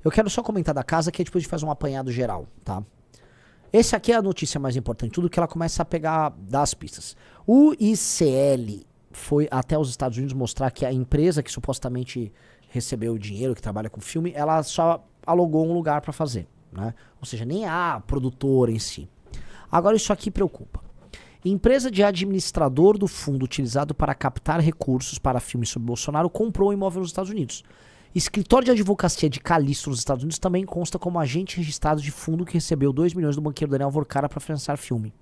Eu quero só comentar da casa que depois a gente faz um apanhado geral, tá? Esse aqui é a notícia mais importante, tudo que ela começa a pegar das pistas. O ICL foi até os Estados Unidos mostrar que a empresa que supostamente recebeu o dinheiro, que trabalha com filme, ela só alugou um lugar pra fazer, né? Ou seja, nem a produtora em si. Agora isso aqui preocupa. Empresa de administrador do fundo utilizado para captar recursos para filmes sobre Bolsonaro comprou um imóvel nos Estados Unidos. Escritório de advocacia de Calixto nos Estados Unidos também consta como agente registrado de fundo que recebeu 2 milhões do banqueiro Daniel Vorcara para financiar filme.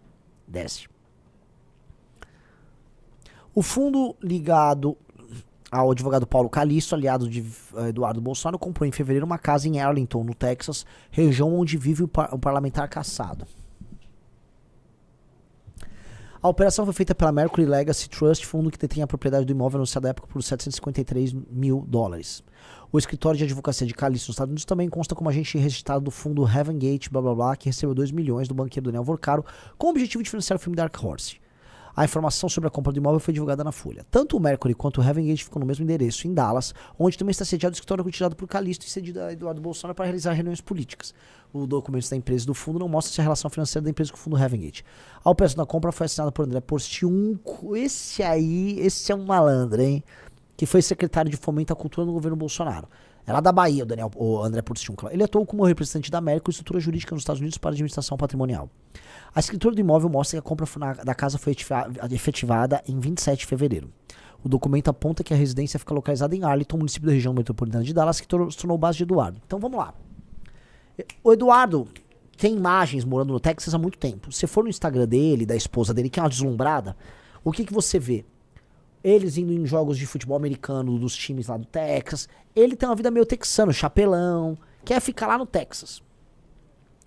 Desce. O fundo ligado ao advogado Paulo Calixto, aliado de Eduardo Bolsonaro, comprou em fevereiro uma casa em Arlington, no Texas, região onde vive o parlamentar cassado. A operação foi feita pela Mercury Legacy Trust, fundo que detém a propriedade do imóvel anunciado à época por $753 mil. O escritório de advocacia de Calixto nos Estados Unidos também consta como agente registrado do fundo Heaven Gate, blá blá blá, que recebeu 2 milhões do banqueiro Daniel Vorcaro com o objetivo de financiar o filme Dark Horse. A informação sobre a compra do imóvel foi divulgada na Folha. Tanto o Mercury quanto o Heaven Gate ficam no mesmo endereço, em Dallas, onde também está sediado o escritório retirado por Calixto e cedido a Eduardo Bolsonaro para realizar reuniões políticas. O documento da empresa e do fundo não mostra se a relação financeira da empresa com o fundo Heaven Gate. A operação da compra foi assinada por André Porciúncula. Esse é um malandro, hein? Que foi secretário de Fomento à Cultura no governo Bolsonaro. É lá da Bahia, o André Porciúncula. Ele atuou como representante da Mercury, estrutura jurídica nos Estados Unidos para administração patrimonial. A escritura do imóvel mostra que a compra da casa foi efetivada em 27 de fevereiro. O documento aponta que a residência fica localizada em Arlington, município da região metropolitana de Dallas, que se tornou base de Eduardo. Então vamos lá. O Eduardo tem imagens morando no Texas há muito tempo. Se for no Instagram dele, da esposa dele, que é uma deslumbrada, o que você vê? Eles indo em jogos de futebol americano dos times lá do Texas. Ele tem uma vida meio texano, chapelão, quer ficar lá no Texas.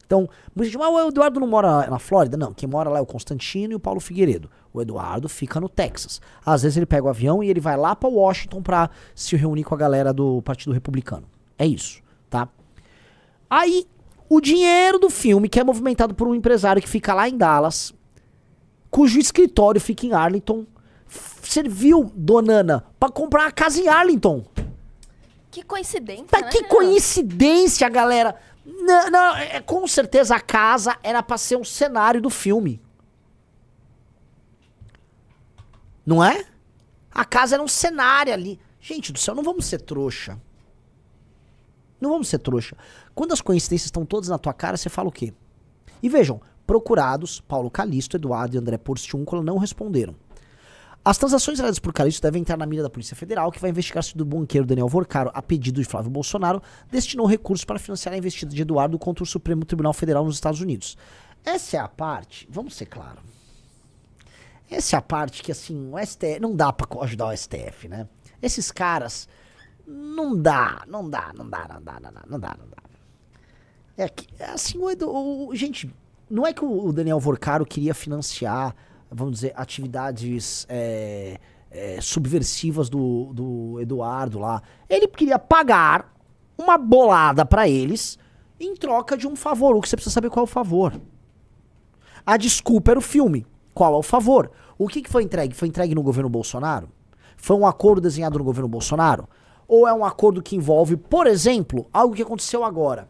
Então, muita gente diz, o Eduardo não mora na Flórida? Não, quem mora lá é o Constantino e o Paulo Figueiredo. O Eduardo fica no Texas. Às vezes ele pega o avião e ele vai lá pra Washington pra se reunir com a galera do Partido Republicano. É isso, tá? Aí, o dinheiro do filme, que é movimentado por um empresário que fica lá em Dallas, cujo escritório fica em Arlington, serviu Donana pra comprar a casa em Arlington. Que coincidência, Tá, né? que coincidência, galera. Não, com certeza a casa era pra ser um cenário do filme. Não é? A casa era um cenário ali. Gente do céu, não vamos ser trouxa. Não vamos ser trouxa. Quando as coincidências estão todas na tua cara, você fala o quê? E vejam, procurados, Paulo Calixto, Eduardo e André Porciúncula não responderam. As transações realizadas por Calixto devem entrar na mira da Polícia Federal, que vai investigar se o banqueiro Daniel Vorcaro, a pedido de Flávio Bolsonaro, destinou recursos para financiar a investida de Eduardo contra o Supremo Tribunal Federal nos Estados Unidos. Essa é a parte, vamos ser claros, essa é a parte que, assim, o STF, não dá para ajudar o STF, né? Esses caras, não dá. É que, assim, gente, não é que o Daniel Vorcaro queria financiar, vamos dizer, atividades subversivas do Eduardo lá. Ele queria pagar uma bolada pra eles em troca de um favor. O que você precisa saber qual é o favor. A desculpa era o filme. Qual é o favor? O que foi entregue? Foi entregue no governo Bolsonaro? Foi um acordo desenhado no governo Bolsonaro? Ou é um acordo que envolve, por exemplo, algo que aconteceu agora?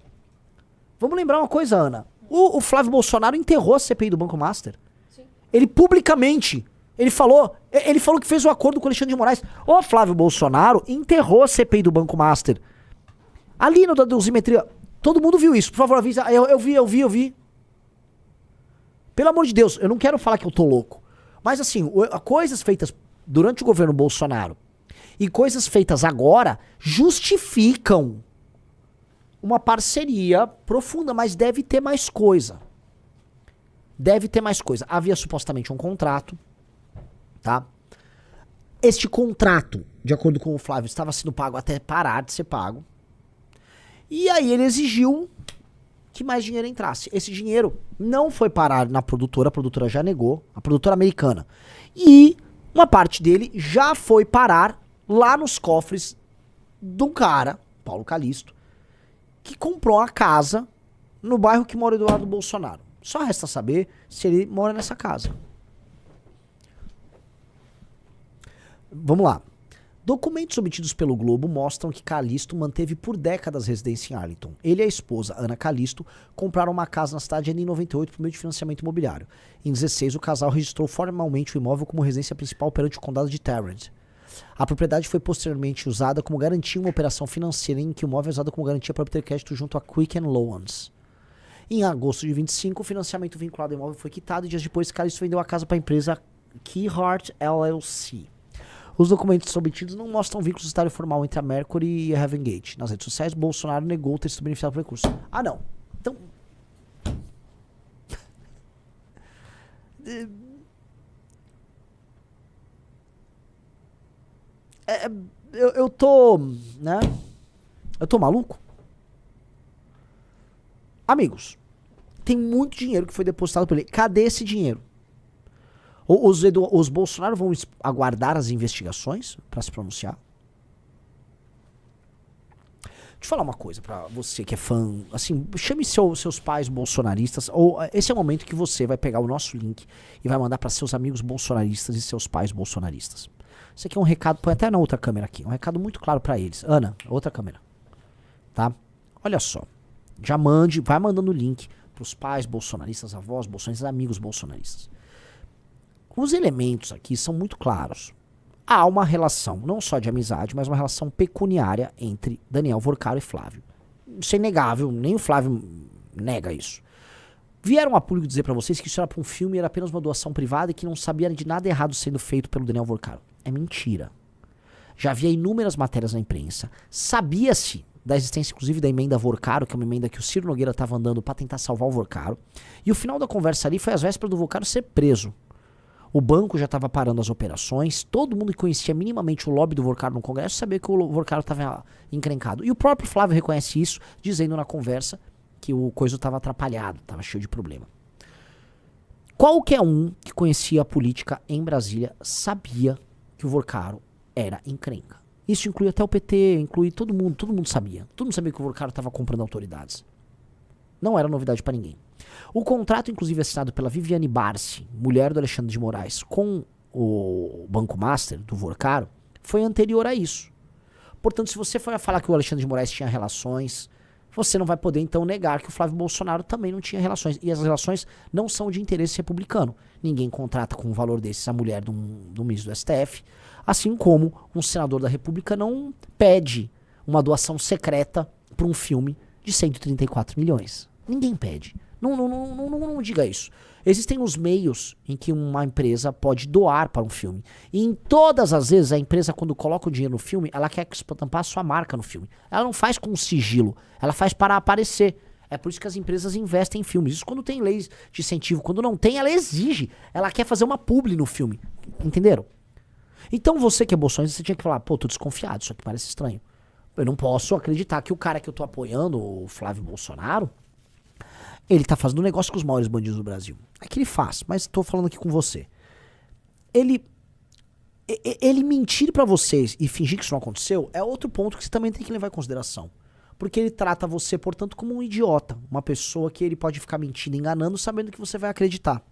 Vamos lembrar uma coisa, Ana. O Flávio Bolsonaro enterrou a CPI do Banco Master. Ele publicamente, ele falou que fez o acordo com o Alexandre de Moraes. O Flávio Bolsonaro enterrou a CPI do Banco Master. Ali no da dosimetria, todo mundo viu isso. Por favor, avisa. Eu vi. Pelo amor de Deus, eu não quero falar que eu tô louco. Mas assim, coisas feitas durante o governo Bolsonaro e coisas feitas agora justificam uma parceria profunda, mas deve ter mais coisa. Havia supostamente um contrato, tá? Este contrato, de acordo com o Flávio, estava sendo pago até parar de ser pago. E aí ele exigiu que mais dinheiro entrasse. Esse dinheiro não foi parar na produtora, a produtora já negou, a produtora americana. E uma parte dele já foi parar lá nos cofres de um cara, Paulo Calixto, que comprou a casa no bairro que mora o Eduardo Bolsonaro. Só resta saber se ele mora nessa casa. Vamos lá. Documentos obtidos pelo Globo mostram que Calixto manteve por décadas residência em Arlington. Ele e a esposa, Ana Calixto, compraram uma casa na cidade ainda em 98 por meio de financiamento imobiliário. Em 16, o casal registrou formalmente o imóvel como residência principal perante o condado de Tarrant. A propriedade foi posteriormente usada como garantia em uma operação financeira em que o imóvel é usado como garantia para obter crédito junto a Quicken Loans. Em agosto de 25, o financiamento vinculado ao imóvel foi quitado e dias depois, Calixto vendeu a casa para a empresa Keyhart LLC. Os documentos obtidos não mostram vínculo societário formal entre a Mercury e a Heaven Gate. Nas redes sociais, Bolsonaro negou ter sido beneficiado pelo recurso. Ah, não. Então... eu tô... né? Eu tô maluco? Amigos, tem muito dinheiro que foi depositado por ele. Cadê esse dinheiro? Os Bolsonaro vão aguardar as investigações para se pronunciar? Deixa eu falar uma coisa pra você que é fã. Assim, chame seus pais bolsonaristas. Ou esse é o momento que você vai pegar o nosso link e vai mandar para seus amigos bolsonaristas e seus pais bolsonaristas. Isso aqui é um recado, põe até na outra câmera aqui. Um recado muito claro para eles. Ana, outra câmera. Tá? Olha só. Já mande, vai mandando o link pros pais bolsonaristas, avós bolsonaristas, amigos bolsonaristas. Os elementos aqui são muito claros. Há uma relação, não só de amizade, mas uma relação pecuniária entre Daniel Vorcaro e Flávio. Isso é inegável, nem o Flávio nega isso. Vieram a público dizer pra vocês que isso era pra um filme e era apenas uma doação privada e que não sabia de nada errado sendo feito pelo Daniel Vorcaro. É mentira. Já havia inúmeras matérias na imprensa. Sabia-se da existência, inclusive, da emenda Vorcaro, que é uma emenda que o Ciro Nogueira estava andando pra tentar salvar o Vorcaro. E o final da conversa ali foi às vésperas do Vorcaro ser preso. O banco já estava parando as operações, todo mundo que conhecia minimamente o lobby do Vorcaro no Congresso sabia que o Vorcaro estava encrencado. E o próprio Flávio reconhece isso, dizendo na conversa que o coisa estava atrapalhado, estava cheio de problema. Qualquer um que conhecia a política em Brasília sabia que o Vorcaro era encrenca. Isso inclui até o PT, inclui todo mundo sabia. Todo mundo sabia que o Vorcaro estava comprando autoridades. Não era novidade para ninguém. O contrato, inclusive, assinado pela Viviane Barsi, mulher do Alexandre de Moraes, com o Banco Master, do Vorcaro, foi anterior a isso. Portanto, se você for falar que o Alexandre de Moraes tinha relações, você não vai poder, então, negar que o Flávio Bolsonaro também não tinha relações. E as relações não são de interesse republicano. Ninguém contrata com um valor desses a mulher de um ministro do STF, assim como um senador da República não pede uma doação secreta para um filme de 134 milhões. Ninguém pede. Não diga isso. Existem os meios em que uma empresa pode doar para um filme. E em todas as vezes a empresa, quando coloca o dinheiro no filme, ela quer estampar a sua marca no filme. Ela não faz com sigilo. Ela faz para aparecer. É por isso que as empresas investem em filmes. Isso quando tem leis de incentivo. Quando não tem, ela exige. Ela quer fazer uma publi no filme. Entenderam? Então você que é bolsonarista, você tinha que falar, pô, tô desconfiado, isso aqui parece estranho. Eu não posso acreditar que o cara que eu tô apoiando, o Flávio Bolsonaro, ele tá fazendo um negócio com os maiores bandidos do Brasil. É que ele faz, mas tô falando aqui com você. Ele mentir pra vocês e fingir que isso não aconteceu é outro ponto que você também tem que levar em consideração. Porque ele trata você, portanto, como um idiota. Uma pessoa que ele pode ficar mentindo, enganando, sabendo que você vai acreditar.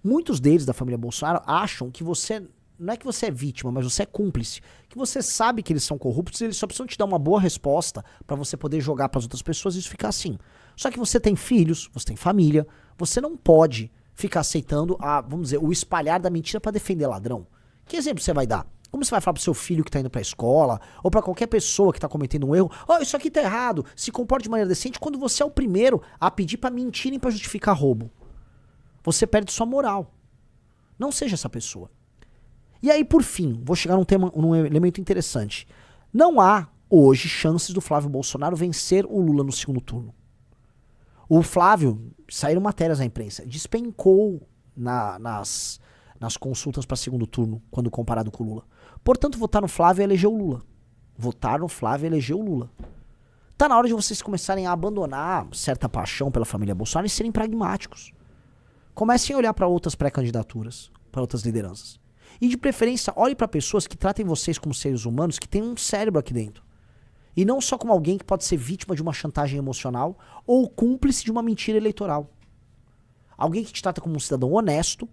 Muitos deles, da família Bolsonaro, acham que você... Não é que você é vítima, mas você é cúmplice. Que você sabe que eles são corruptos e eles só precisam te dar uma boa resposta pra você poder jogar pras outras pessoas e isso ficar assim. Só que você tem filhos, você tem família, você não pode ficar aceitando vamos dizer, o espalhar da mentira pra defender ladrão. Que exemplo você vai dar? Como você vai falar pro seu filho que tá indo pra escola, ou pra qualquer pessoa que tá cometendo um erro, isso aqui tá errado, se comporte de maneira decente, quando você é o primeiro a pedir pra mentirem pra justificar roubo? Você perde sua moral. Não seja essa pessoa. E aí, por fim, vou chegar num elemento interessante. Não há, hoje, chances do Flávio Bolsonaro vencer o Lula no segundo turno. O Flávio, saíram matérias na imprensa, despencou nas consultas para segundo turno, quando comparado com o Lula. Portanto, votar no Flávio é eleger o Lula. Votar no Flávio é eleger o Lula. Tá na hora de vocês começarem a abandonar certa paixão pela família Bolsonaro e serem pragmáticos. Comecem a olhar para outras pré-candidaturas, para outras lideranças. E de preferência, olhe para pessoas que tratem vocês como seres humanos que têm um cérebro aqui dentro. E não só como alguém que pode ser vítima de uma chantagem emocional ou cúmplice de uma mentira eleitoral. Alguém que te trata como um cidadão honesto,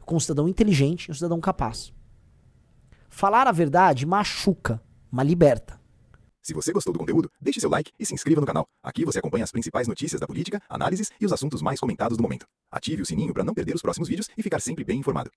como um cidadão inteligente e um cidadão capaz. Falar a verdade machuca, mas liberta. Se você gostou do conteúdo, deixe seu like e se inscreva no canal. Aqui você acompanha as principais notícias da política, análises e os assuntos mais comentados do momento. Ative o sininho para não perder os próximos vídeos e ficar sempre bem informado.